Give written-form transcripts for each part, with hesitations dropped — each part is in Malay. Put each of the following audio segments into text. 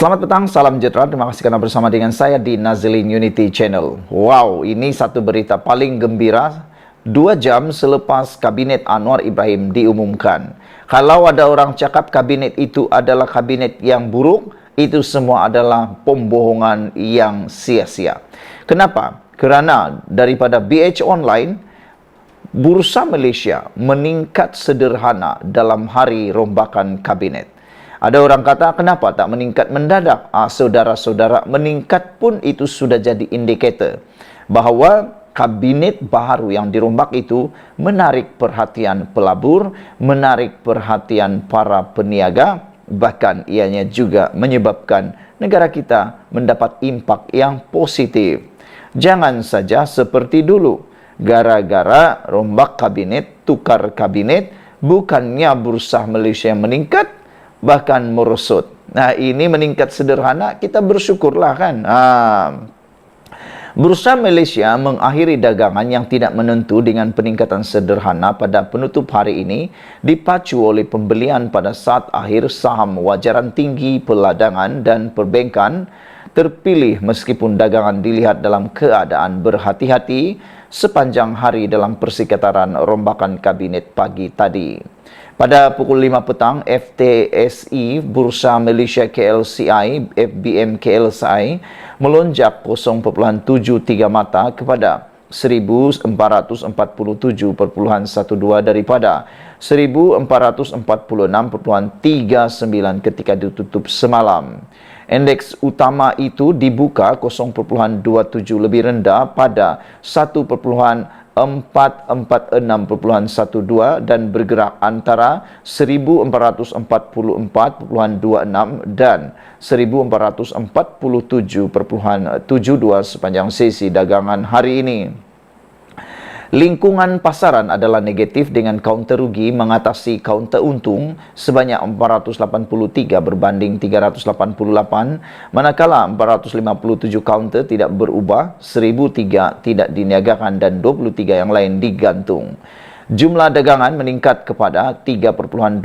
Selamat petang, salam sejahtera. Terima kasih karena bersama dengan saya di Nazilin Unity Channel. Wow, ini satu berita paling gembira 2 jam selepas Kabinet Anwar Ibrahim diumumkan. Kalau ada orang cakap kabinet itu adalah kabinet yang buruk, itu semua adalah pembohongan yang sia-sia. Kenapa? Kerana daripada BH Online, Bursa Malaysia meningkat sederhana dalam hari rombakan kabinet. Ada orang kata, kenapa tak meningkat mendadak? Saudara-saudara, meningkat pun itu sudah jadi indikator bahawa kabinet baru yang dirombak itu menarik perhatian pelabur, menarik perhatian para peniaga, bahkan ianya juga menyebabkan negara kita mendapat impak yang positif. Jangan saja seperti dulu, gara-gara rombak kabinet, tukar kabinet, bukannya bursa Malaysia yang meningkat, bahkan merosot. Nah, ini meningkat sederhana, kita bersyukurlah kan. Bursa Malaysia mengakhiri dagangan yang tidak menentu dengan peningkatan sederhana pada penutup hari ini, dipacu oleh pembelian pada saat akhir saham wajaran tinggi, peladangan dan perbankan terpilih meskipun dagangan dilihat dalam keadaan berhati-hati sepanjang hari dalam persekitaran rombakan kabinet pagi tadi. Pada pukul 5 petang, FTSE Bursa Malaysia KLCI, FBM KLCI, melonjak 0.73 mata kepada 1447.12 daripada 1446.39 ketika ditutup semalam. Indeks utama itu dibuka 0.27 lebih rendah pada 446.12 dan bergerak antara 1444.26 dan 1447.72 sepanjang sesi dagangan hari ini. Lingkungan pasaran adalah negatif dengan kaunter rugi mengatasi kaunter untung sebanyak 483 berbanding 388, manakala 457 kaunter tidak berubah, 1003 tidak diniagakan dan 23 yang lain digantung. Jumlah dagangan meningkat kepada 3.28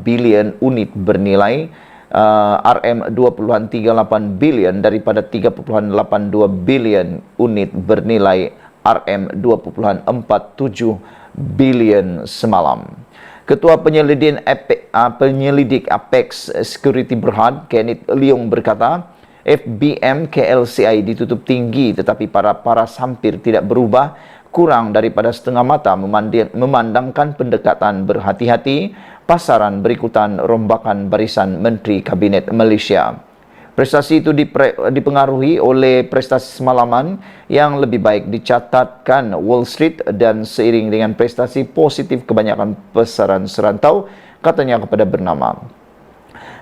bilion unit bernilai RM2.38 bilion daripada 3.82 bilion unit bernilai RM2.47 bilion semalam. Ketua penyelidik Apex Security Berhad, Kenneth Leong berkata, FBM KLCI ditutup tinggi tetapi para paras hampir tidak berubah, kurang daripada setengah mata memandangkan pendekatan berhati-hati pasaran berikutan rombakan barisan Menteri Kabinet Malaysia. Prestasi itu dipengaruhi oleh prestasi semalaman yang lebih baik dicatatkan Wall Street dan seiring dengan prestasi positif kebanyakan pasaran serantau, katanya kepada bernama.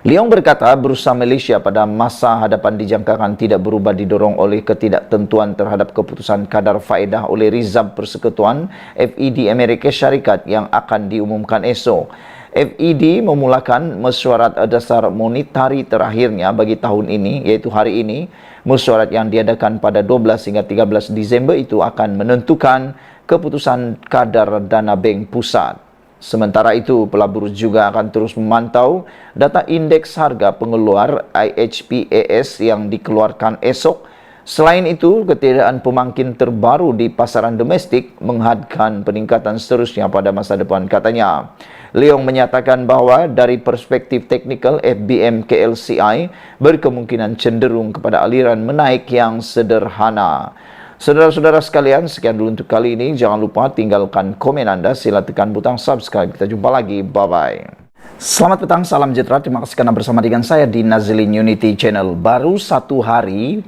Leong berkata, bursa Malaysia pada masa hadapan dijangkakan tidak berubah didorong oleh ketidaktentuan terhadap keputusan kadar faedah oleh Rizab Persekutuan FED Amerika Syarikat yang akan diumumkan esok. FED memulakan mesyuarat dasar monetari terakhirnya bagi tahun ini, iaitu hari ini. Mesyuarat yang diadakan pada 12 hingga 13 Disember itu akan menentukan keputusan kadar dana bank pusat. Sementara itu, pelabur juga akan terus memantau data indeks harga pengeluar IHPAS yang dikeluarkan esok. Selain itu, ketiadaan pemangkin terbaru di pasaran domestik menghadkan peningkatan seterusnya pada masa depan, katanya. Leong menyatakan bahawa dari perspektif teknikal, FBM KLCI berkemungkinan cenderung kepada aliran menaik yang sederhana. Saudara-saudara sekalian, sekian dulu untuk kali ini. Jangan lupa tinggalkan komen anda, sila tekan butang subscribe. Kita jumpa lagi, bye-bye. Selamat petang, salam sejahtera. Terima kasih karena bersama dengan saya di Nazilin Unity Channel. Baru 1 hari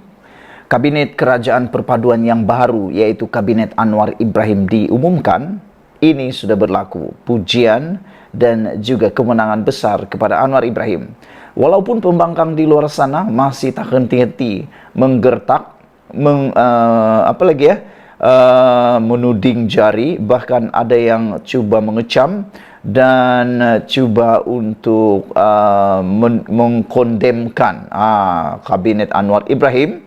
Kabinet Kerajaan Perpaduan yang baru, yaitu Kabinet Anwar Ibrahim diumumkan. Ini sudah berlaku. Pujian dan juga kemenangan besar kepada Anwar Ibrahim. Walaupun pembangkang di luar sana masih tak henti-henti menggertak, menuding jari, bahkan ada yang cuba mengecam dan cuba untuk mengkondemkan Kabinet Anwar Ibrahim.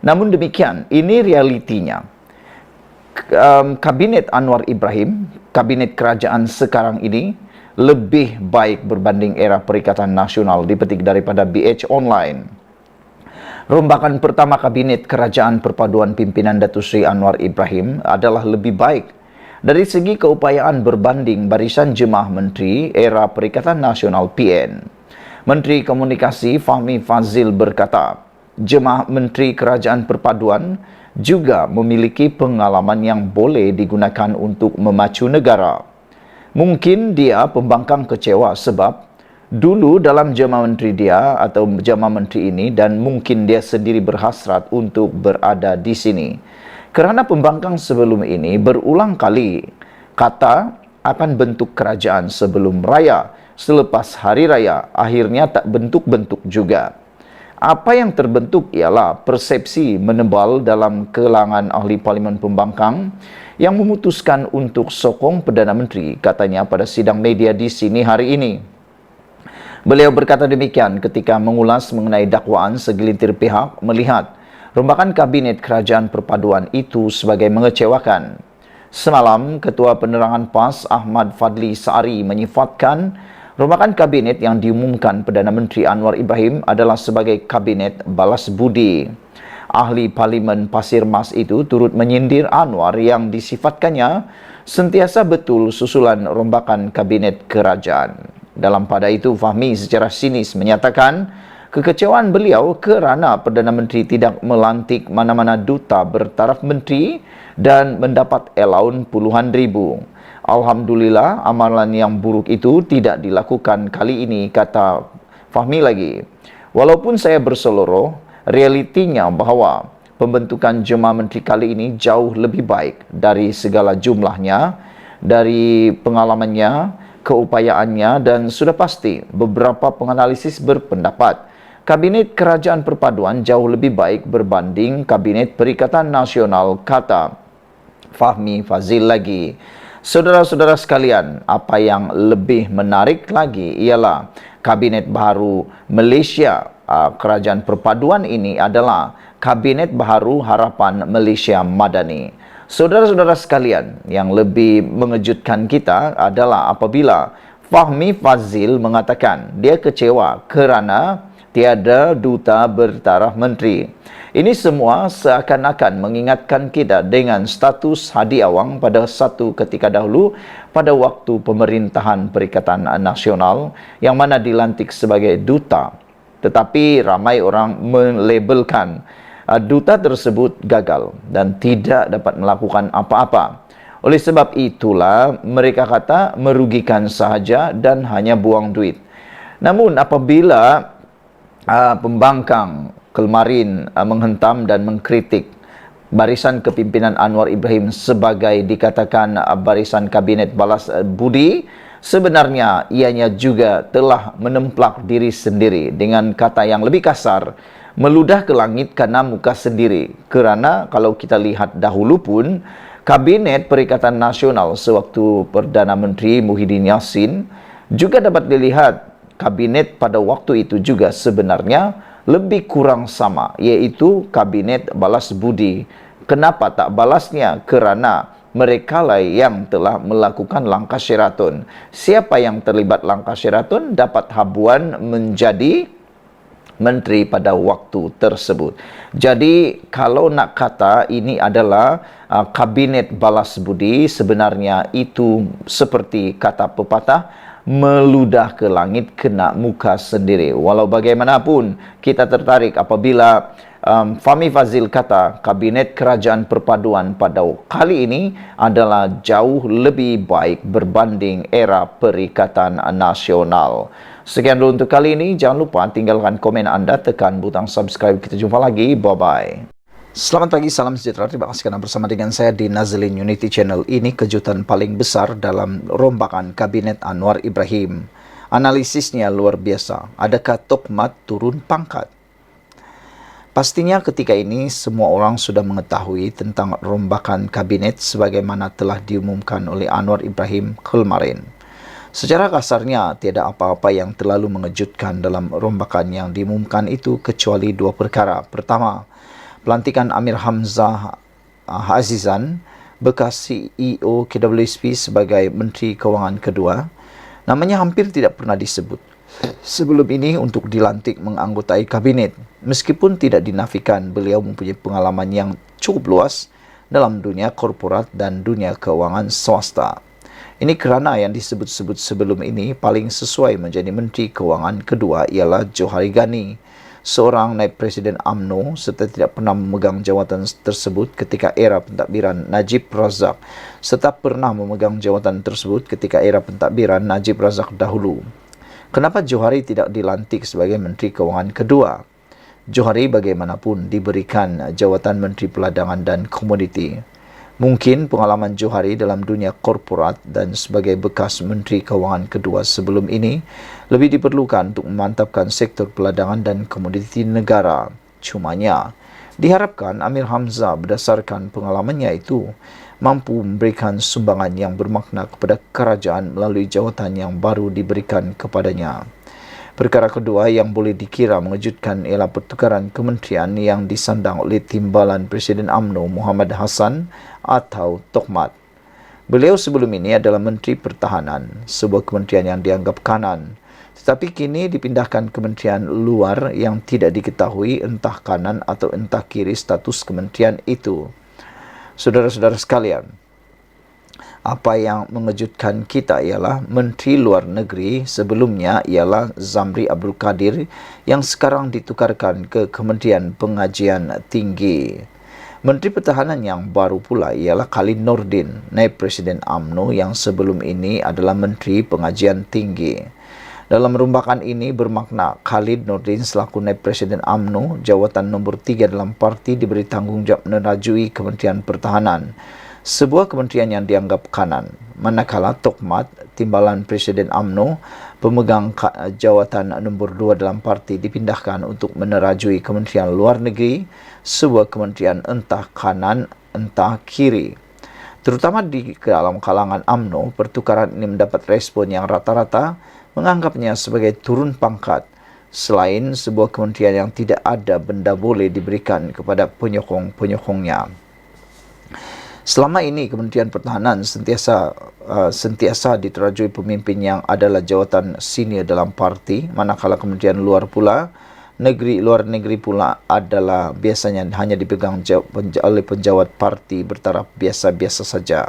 Namun demikian, ini realitinya. Kabinet Anwar Ibrahim, kabinet kerajaan sekarang ini, lebih baik berbanding era Perikatan Nasional, dipetik daripada BH Online. Rombakan pertama Kabinet Kerajaan Perpaduan Pimpinan Datuk Seri Anwar Ibrahim adalah lebih baik dari segi keupayaan berbanding barisan jemaah menteri era Perikatan Nasional PN. Menteri Komunikasi Fahmi Fazil berkata, jemaah menteri Kerajaan Perpaduan juga memiliki pengalaman yang boleh digunakan untuk memacu negara. Mungkin dia pembangkang kecewa sebab dulu dalam jemaah menteri dia atau jemaah menteri ini, dan mungkin dia sendiri berhasrat untuk berada di sini. Kerana pembangkang sebelum ini berulang kali kata akan bentuk kerajaan sebelum raya, selepas hari raya, akhirnya tak bentuk-bentuk juga. Apa yang terbentuk ialah persepsi menebal dalam kalangan ahli Parlimen Pembangkang yang memutuskan untuk sokong Perdana Menteri, katanya pada sidang media di sini hari ini. Beliau berkata demikian ketika mengulas mengenai dakwaan segelintir pihak melihat rombakan Kabinet Kerajaan Perpaduan itu sebagai mengecewakan. Semalam, Ketua Penerangan PAS Ahmad Fadli Sa'ari menyifatkan rombakan Kabinet yang diumumkan Perdana Menteri Anwar Ibrahim adalah sebagai Kabinet balas budi. Ahli Parlimen Pasir Mas itu turut menyindir Anwar yang disifatkannya sentiasa betul susulan rombakan Kabinet Kerajaan. Dalam pada itu, Fahmi secara sinis menyatakan kekecewaan beliau kerana Perdana Menteri tidak melantik mana-mana duta bertaraf menteri dan mendapat allowance puluhan ribu. Alhamdulillah, amalan yang buruk itu tidak dilakukan kali ini, kata Fahmi lagi. Walaupun saya berseloroh, realitinya bahawa pembentukan jemaah menteri kali ini jauh lebih baik dari segala jumlahnya, dari pengalamannya, keupayaannya, dan sudah pasti beberapa penganalisis berpendapat Kabinet Kerajaan Perpaduan jauh lebih baik berbanding Kabinet Perikatan Nasional, kata Fahmi Fazil lagi. Saudara-saudara sekalian, apa yang lebih menarik lagi ialah Kabinet baru Malaysia Kerajaan Perpaduan ini adalah Kabinet baru Harapan Malaysia Madani. Saudara-saudara sekalian, yang lebih mengejutkan kita adalah apabila Fahmi Fazil mengatakan dia kecewa kerana tiada duta bertaraf menteri. Ini semua seakan-akan mengingatkan kita dengan status Hadi Awang pada satu ketika dahulu pada waktu pemerintahan Perikatan Nasional yang mana dilantik sebagai duta. Tetapi ramai orang melabelkan duta tersebut gagal dan tidak dapat melakukan apa-apa. Oleh sebab itulah mereka kata merugikan sahaja dan hanya buang duit. Namun apabila pembangkang kemarin menghentam dan mengkritik barisan kepimpinan Anwar Ibrahim sebagai dikatakan barisan Kabinet balas budi, sebenarnya ianya juga telah menemplak diri sendiri dengan kata yang lebih kasar, meludah ke langit karena muka sendiri. Kerana kalau kita lihat dahulu pun Kabinet Perikatan Nasional sewaktu Perdana Menteri Muhyiddin Yassin juga dapat dilihat kabinet pada waktu itu juga sebenarnya lebih kurang sama, iaitu Kabinet balas budi. Kenapa tak balasnya? Kerana mereka lah yang telah melakukan langkah Sheraton. Siapa yang terlibat langkah Sheraton dapat habuan menjadi menteri pada waktu tersebut. Jadi kalau nak kata ini adalah Kabinet balas budi, sebenarnya itu seperti kata pepatah, meludah ke langit kena muka sendiri. Walau bagaimanapun kita tertarik apabila Fahmi Fazil kata Kabinet Kerajaan Perpaduan pada kali ini adalah jauh lebih baik berbanding era Perikatan Nasional. Sekian dulu untuk kali ini. Jangan lupa tinggalkan komen anda, tekan butang subscribe. Kita jumpa lagi. Bye-bye. Selamat pagi, salam sejahtera. Terima kasih kerana bersama dengan saya di Nazlin Unity Channel. Ini kejutan paling besar dalam rombakan Kabinet Anwar Ibrahim. Analisisnya luar biasa. Adakah Tokmat turun pangkat? Pastinya ketika ini semua orang sudah mengetahui tentang rombakan Kabinet sebagaimana telah diumumkan oleh Anwar Ibrahim kemarin. Secara kasarnya, tiada apa-apa yang terlalu mengejutkan dalam rombakan yang diumumkan itu kecuali dua perkara. Pertama, pelantikan Amir Hamzah Azizan, bekas CEO KWSP sebagai Menteri Kewangan kedua. Namanya hampir tidak pernah disebut sebelum ini untuk dilantik menganggotai kabinet, meskipun tidak dinafikan beliau mempunyai pengalaman yang cukup luas dalam dunia korporat dan dunia keuangan swasta. Ini kerana yang disebut-sebut sebelum ini paling sesuai menjadi Menteri Keuangan kedua ialah Johari Ghani, seorang naib Presiden UMNO serta tidak pernah memegang jawatan tersebut ketika era pentadbiran Najib Razak serta pernah memegang jawatan tersebut ketika era pentadbiran Najib Razak dahulu. Kenapa Johari tidak dilantik sebagai Menteri Keuangan kedua? Johari bagaimanapun diberikan jawatan Menteri Perdagangan dan Komoditi. Mungkin pengalaman Johari dalam dunia korporat dan sebagai bekas Menteri Keuangan kedua sebelum ini lebih diperlukan untuk memantapkan sektor perdagangan dan komoditi negara. Cumanya, diharapkan Amir Hamzah berdasarkan pengalamannya itu mampu memberikan sumbangan yang bermakna kepada kerajaan melalui jawatan yang baru diberikan kepadanya. Perkara kedua yang boleh dikira mengejutkan ialah pertukaran kementerian yang disandang oleh Timbalan Presiden UMNO Muhammad Hassan atau Tokhmat. Beliau sebelum ini adalah Menteri Pertahanan, sebuah kementerian yang dianggap kanan. Tetapi kini dipindahkan kementerian luar yang tidak diketahui entah kanan atau entah kiri status kementerian itu. Saudara-saudara sekalian, apa yang mengejutkan kita ialah Menteri Luar Negeri sebelumnya ialah Zamri Abdul Kadir yang sekarang ditukarkan ke Kementerian Pengajian Tinggi. Menteri Pertahanan yang baru pula ialah Khalid Nordin, naib Presiden UMNO yang sebelum ini adalah Menteri Pengajian Tinggi. Dalam rombakan ini bermakna Khalid Nordin selaku naib Presiden UMNO, jawatan nombor 3 dalam parti diberi tanggungjawab menerajui Kementerian Pertahanan, sebuah kementerian yang dianggap kanan, manakala Tokhmat, Timbalan Presiden UMNO, pemegang jawatan nombor 2 dalam parti dipindahkan untuk menerajui Kementerian Luar Negeri, sebuah kementerian entah kanan entah kiri. Terutama di dalam kalangan UMNO, pertukaran ini mendapat respon yang rata-rata menganggapnya sebagai turun pangkat, selain sebuah kementerian yang tidak ada benda boleh diberikan kepada penyokong-penyokongnya. Selama ini Kementerian Pertahanan sentiasa diterajui pemimpin yang adalah jawatan senior dalam parti, manakala Kementerian Luar Negeri pula adalah biasanya hanya dipegang oleh penjawat parti bertaraf biasa-biasa saja.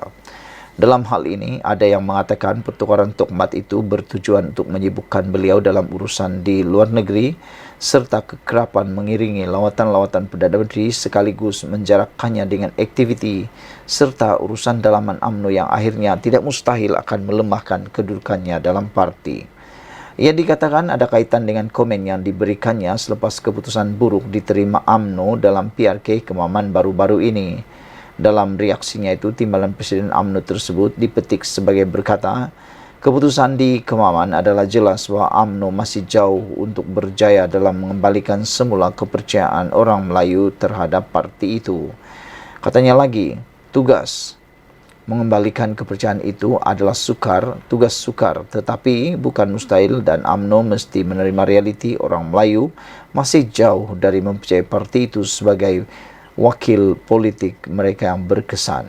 Dalam hal ini, ada yang mengatakan pertukaran Tokhmat itu bertujuan untuk menyibukkan beliau dalam urusan di luar negeri serta kekerapan mengiringi lawatan-lawatan Perdana Menteri sekaligus menjarakkannya dengan aktiviti serta urusan dalaman UMNO yang akhirnya tidak mustahil akan melemahkan kedudukannya dalam parti. Ia dikatakan ada kaitan dengan komen yang diberikannya selepas keputusan buruk diterima UMNO dalam PRK Kemaman baru-baru ini. Dalam reaksinya itu, Timbalan Presiden UMNO tersebut dipetik sebagai berkata, keputusan di Kemaman adalah jelas bahwa UMNO masih jauh untuk berjaya dalam mengembalikan semula kepercayaan orang Melayu terhadap parti itu. Katanya lagi, tugas mengembalikan kepercayaan itu adalah tugas sukar, tetapi bukan mustahil dan UMNO mesti menerima realiti orang Melayu masih jauh dari mempercayai parti itu sebagai wakil politik mereka yang berkesan.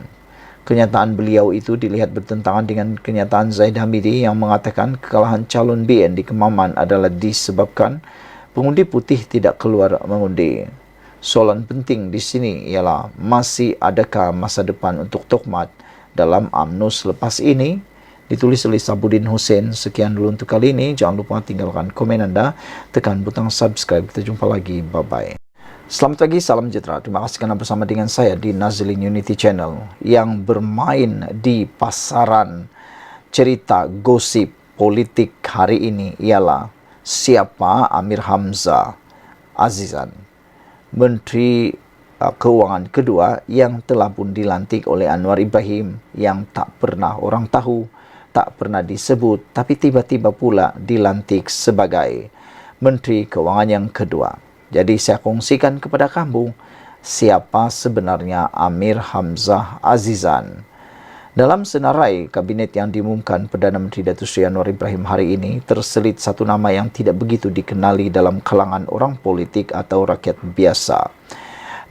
Kenyataan beliau itu dilihat bertentangan dengan kenyataan Zaid Hamidi yang mengatakan kekalahan calon BN di Kemaman adalah disebabkan pengundi putih tidak keluar mengundi. Soalan penting di sini ialah masih adakah masa depan untuk Tokhmat dalam UMNO selepas ini? Ditulis oleh Sabudin Hussein. Sekian dulu untuk kali ini. Jangan lupa tinggalkan komen anda, tekan butang subscribe. Kita jumpa lagi. Bye-bye. Selamat pagi, salam sejahtera. Terima kasih kerana bersama dengan saya di Nazlin Unity Channel yang bermain di pasaran cerita gosip politik hari ini ialah siapa Amir Hamzah Azizan, Menteri Keuangan kedua yang telah pun dilantik oleh Anwar Ibrahim yang tak pernah orang tahu, tak pernah disebut, tapi tiba-tiba pula dilantik sebagai Menteri Keuangan yang kedua. Jadi saya kongsikan kepada kamu siapa sebenarnya Amir Hamzah Azizan. Dalam senarai kabinet yang diumumkan Perdana Menteri Datuk Seri Anwar Ibrahim hari ini, terselit satu nama yang tidak begitu dikenali dalam kalangan orang politik atau rakyat biasa.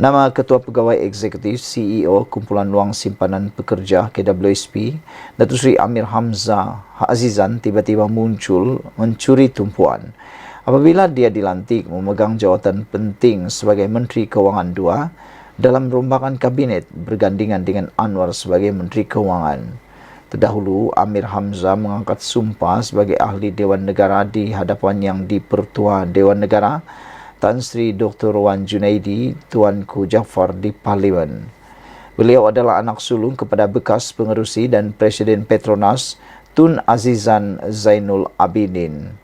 Nama Ketua Pegawai Eksekutif CEO Kumpulan Wang Simpanan Pekerja KWSP, Datuk Seri Amir Hamzah Azizan tiba-tiba muncul mencuri tumpuan apabila dia dilantik memegang jawatan penting sebagai Menteri Kewangan II dalam rombakan kabinet bergandingan dengan Anwar sebagai Menteri Kewangan. Terdahulu, Amir Hamzah mengangkat sumpah sebagai ahli Dewan Negara di hadapan Yang di-Pertua Dewan Negara Tan Sri Dr. Wan Junaidi Tuanku Jaafar di Parlimen. Beliau adalah anak sulung kepada bekas pengerusi dan Presiden Petronas Tun Azizan Zainul Abidin.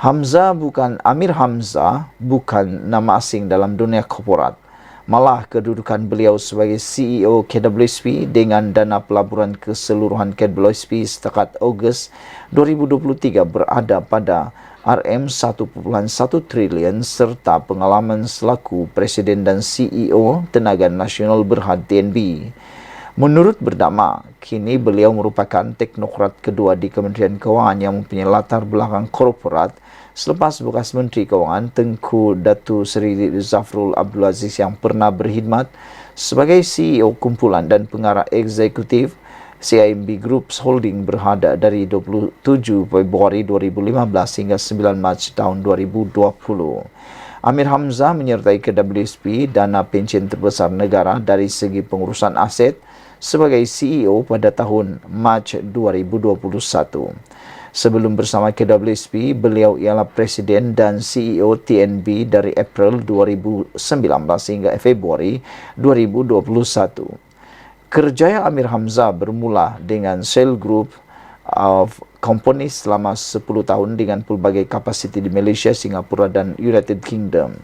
Amir Hamzah bukan nama asing dalam dunia korporat. Malah kedudukan beliau sebagai CEO KWSP dengan dana pelaburan keseluruhan KWSP setakat Ogos 2023 berada pada RM1.1 triliun serta pengalaman selaku Presiden dan CEO Tenaga Nasional Berhad TNB. Menurut Berdama, kini beliau merupakan teknokrat kedua di Kementerian Kewangan yang mempunyai latar belakang korporat selepas bekas Menteri Kewangan Tengku Datu Seri Zafrul Abdul Aziz yang pernah berkhidmat sebagai CEO kumpulan dan pengarah eksekutif CIMB Group Holding Berhad dari 27 Februari 2015 hingga 9 Mac tahun 2020. Amir Hamzah menyertai KWSP dana pencen terbesar negara dari segi pengurusan aset sebagai CEO pada tahun Mac 2021. Sebelum bersama KWSP, beliau ialah Presiden dan CEO TNB dari April 2019 hingga Februari 2021. Kerjaya Amir Hamzah bermula dengan Shell Group of Companies selama 10 tahun dengan pelbagai kapasiti di Malaysia, Singapura dan United Kingdom.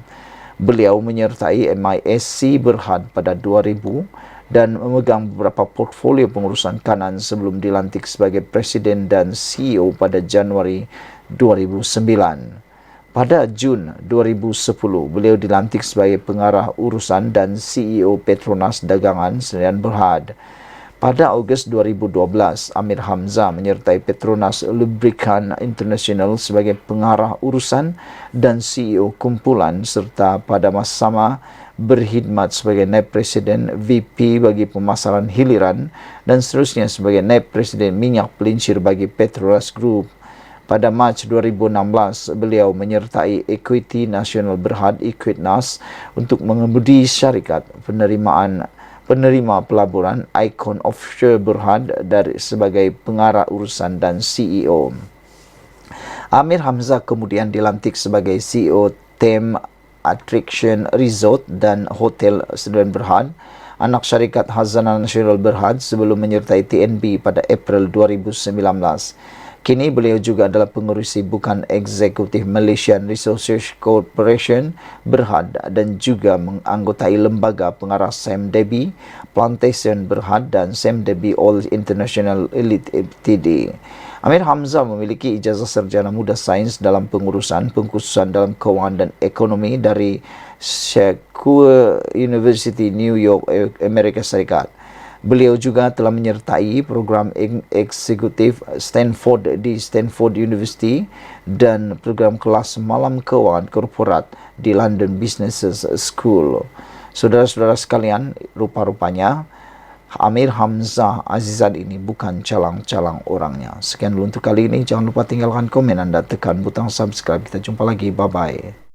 Beliau menyertai MISC Berhad pada 2000 dan memegang beberapa portfolio pengurusan kanan sebelum dilantik sebagai Presiden dan CEO pada Januari 2009. Pada Jun 2010, beliau dilantik sebagai pengarah urusan dan CEO Petronas Dagangan Sdn Berhad. Pada Ogos 2012, Amir Hamzah menyertai Petronas Lubricant International sebagai pengarah urusan dan CEO kumpulan serta pada masa sama berkhidmat sebagai Naib Presiden VP bagi pemasaran hiliran dan seterusnya sebagai Naib Presiden minyak pelincir bagi Petronas Group. Pada Mac 2016, beliau menyertai Equity Nasional Berhad Equitnas untuk mengemudi syarikat penerima pelaburan Icon Offshore Berhad dari sebagai pengarah urusan dan CEO. Amir Hamzah kemudian dilantik sebagai CEO Theme Attraction Resort dan Hotel Sdn Berhad, anak syarikat Khazanah Nasional Berhad sebelum menyertai TNB pada April 2019. Kini beliau juga adalah pengerusi bukan eksekutif Malaysian Resources Corporation Berhad dan juga menganggotai lembaga pengarah Sam Debbie Plantation Berhad dan Sam Debbie Oil International Elite Ltd. Amir Hamzah memiliki ijazah sarjana muda sains dalam pengurusan pengkhususan dalam kewangan dan ekonomi dari Shakur University New York, Amerika Serikat. Beliau juga telah menyertai program eksekutif Stanford di Stanford University dan program kelas malam kewangan korporat di London Business School. Saudara-saudara sekalian, rupa-rupanya Amir Hamzah Azizan ini bukan calang-calang orangnya. Sekian dulu untuk kali ini. Jangan lupa tinggalkan komen Anda, tekan butang subscribe. Kita jumpa lagi. Bye-bye.